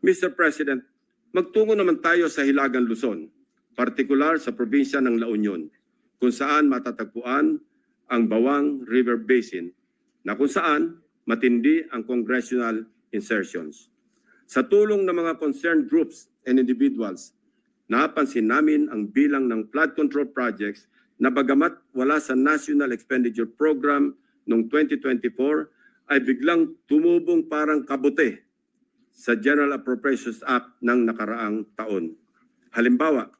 Mr. President, magtungo naman tayo sa Hilagang Luzon, partikular sa probinsya ng La Union, kung saan matatagpuan ang Bawang River Basin, na kung saan matindi ang congressional insertions. Sa tulong ng mga concerned groups and individuals, napansin namin ang bilang ng flood control projects na bagamat wala sa National Expenditure Program noong 2024 ay biglang tumubong parang kabute sa General Appropriations Act ng nakaraang taon. Halimbawa,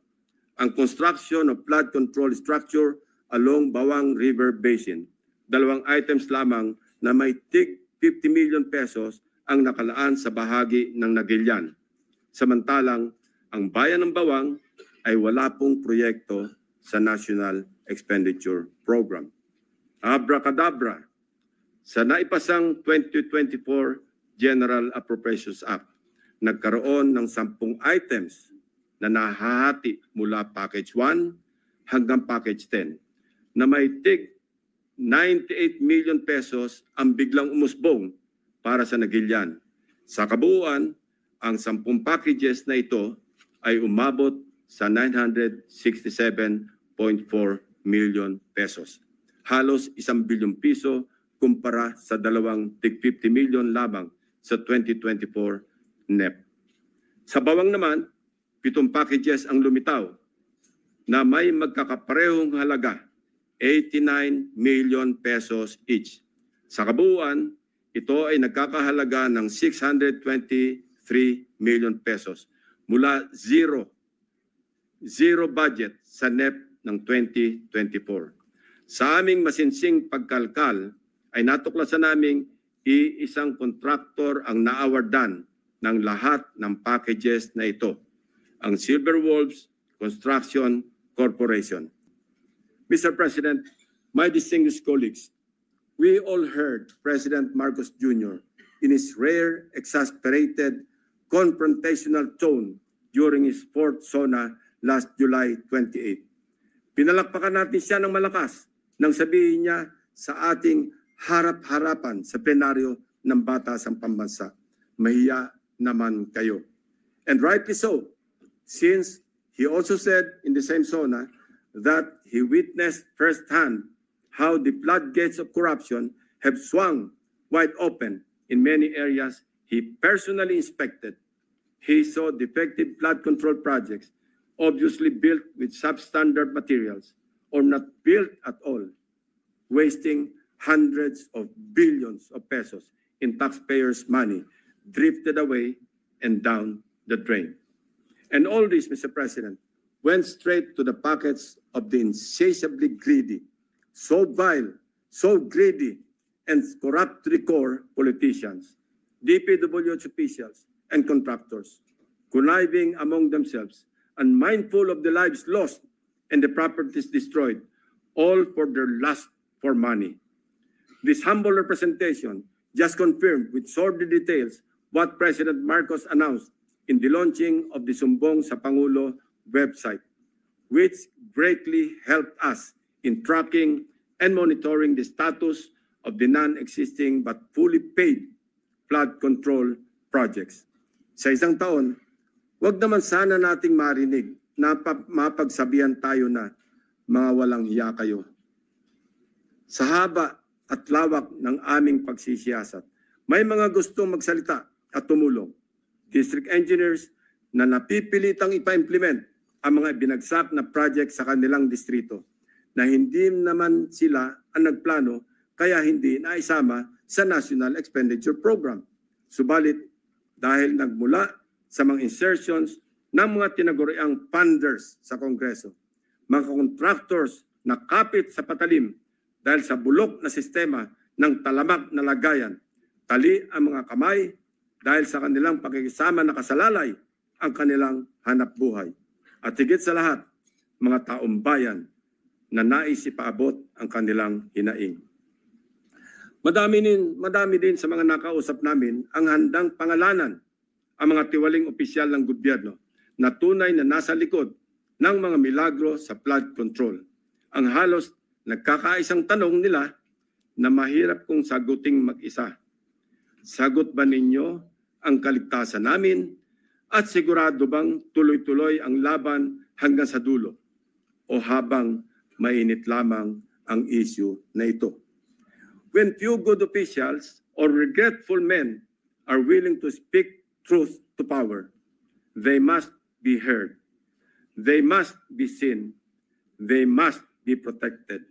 ang construction of flood control structure along Bawang River Basin. 2 items lamang na may tig 50 million pesos ang nakalaan sa bahagi ng Nagilian. Samantalang ang bayan ng Bawang ay wala pong proyekto sa National Expenditure Program. Abracadabra, sa naipasang 2024 General Appropriations Act, nagkaroon ng 10 items na nahahati mula Package 1 hanggang Package 10 na may tig 98 million pesos ang biglang umusbong para sa Nagilian. Sa kabuuan, ang 10 packages na ito ay umabot sa 967.4 million pesos. Halos 1 bilyong piso kumpara sa 2 tig 50 million lamang sa 2024 NEP. Sa Bawang naman, 7 packages ang lumitaw na may magkakaparehong halaga, 89 million pesos each. Sa kabuuan, ito ay nagkakahalaga ng 623 million pesos mula zero budget sa NEP ng 2024. Sa aming masinsing pagkalkal ay natuklasan naming iisang kontraktor ang naawardan ng lahat ng packages na ito, ang Silver Wolves Construction Corporation. Mr. President, my distinguished colleagues, we all heard President Marcos Jr. in his rare, exasperated, confrontational tone during his 4th SONA last July 28. Pinalakpakan natin siya ng malakas nang sabihin niya sa ating harap-harapan sa plenaryo ng Batasang Pambansa, mahiya naman kayo. And rightly so, since he also said in the same SONA that he witnessed firsthand how the floodgates of corruption have swung wide open in many areas he personally inspected. He saw defective flood control projects, obviously built with substandard materials or not built at all, wasting hundreds of billions of pesos in taxpayers' money drifted away and down the drain. And all this, Mr. President, went straight to the pockets of the insatiably greedy, so vile, so greedy, and corruptly core politicians, DPWH officials, and contractors, conniving among themselves, unmindful of the lives lost and the properties destroyed, all for their lust for money. This humble representation just confirmed with sordid details what President Marcos announced in the launching of the Sumbong sa Pangulo website, which greatly helped us in tracking and monitoring the status of the non-existing but fully paid flood control projects. Sa isang taon, wag naman sana nating marinig na mapagsabihan tayo na mga walang hiya kayo. Sa haba at lawak ng aming pagsisiyasat, may mga gustong magsalita at tumulong. District engineers na napipilitang ipa-implement ang mga binagsak na project sa kanilang distrito na hindi naman sila ang nagplano kaya hindi naisama sa National Expenditure Program. Subalit, dahil nagmula sa mga insertions ng mga tinaguriang funders sa Kongreso, mga contractors na kapit sa patalim dahil sa bulok na sistema ng talamak na lagayan, tali ang mga kamay dahil sa kanilang pakikisama na kasalalay ang kanilang hanap buhay. At higit sa lahat, mga taong bayan na nais ipaabot ang kanilang hinaing. Madami din sa mga nakausap namin ang handang pangalanan ang mga tiwaling opisyal ng gobyerno na tunay na nasa likod ng mga milagro sa flood control. Ang halos nagkakaisang tanong nila na mahirap kong saguting mag-isa. Sagot ba ninyo ang kaligtasan namin At sigurado bang tuloy-tuloy ang laban hanggang sa dulo? O habang mainit lamang ang issue na ito? When few good officials or regretful men are willing to speak truth to power, they must be heard. They must be seen. They must be protected.